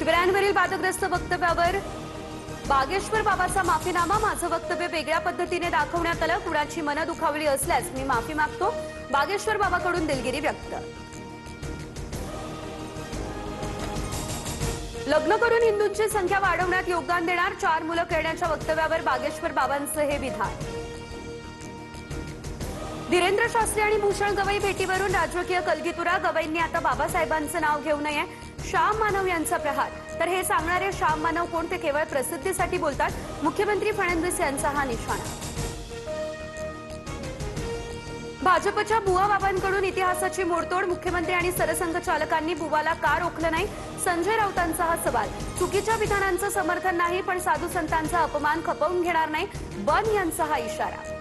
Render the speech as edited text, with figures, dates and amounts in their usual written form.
शिवरायांवरील वादग्रस्त वक्तव्यावर बागेश्वर बाबाचा माफीनामा। माझं वक्तव्य वेगळ्या पद्धतीने दाखवण्यात आलं, कुणाची मनं दुखावली असल्यास मी माफी मागतो। बागेश्वर बाबाकडून दिलगिरी व्यक्त। लग्न करून हिंदूंची संख्या वाढवण्यात योगदान देणार, 4 मुलं करण्याच्या वक्तव्यावर बागेश्वर बाबांचं हे विधान। धीरेंद्र शास्त्री आणि भूषण गवई भेटीवरून राजकीय कलगीतुरा। गवईंनी आता बाबासाहेबांचं नाव घेऊ नये, श्याम मानव यांचा प्रहार। तर हे सांगणारे श्याम मानव कोण ते केवळ प्रसिद्धीसाठी बोलतात, मुख्यमंत्री फडणवीस यांचा हा निशाणा। भाजपच्या बुवा बाबांकडून इतिहासाची मोडतोड। मुख्यमंत्री आणि सरसंघचालकांनी बुवाला का रोखलं नाही, संजय राऊतांचा हा सवाल। चुकीच्या विधानांचं समर्थन नाही, पण साधू संतांचा अपमान खपवून घेणार नाही, बन यांचा हा इशारा।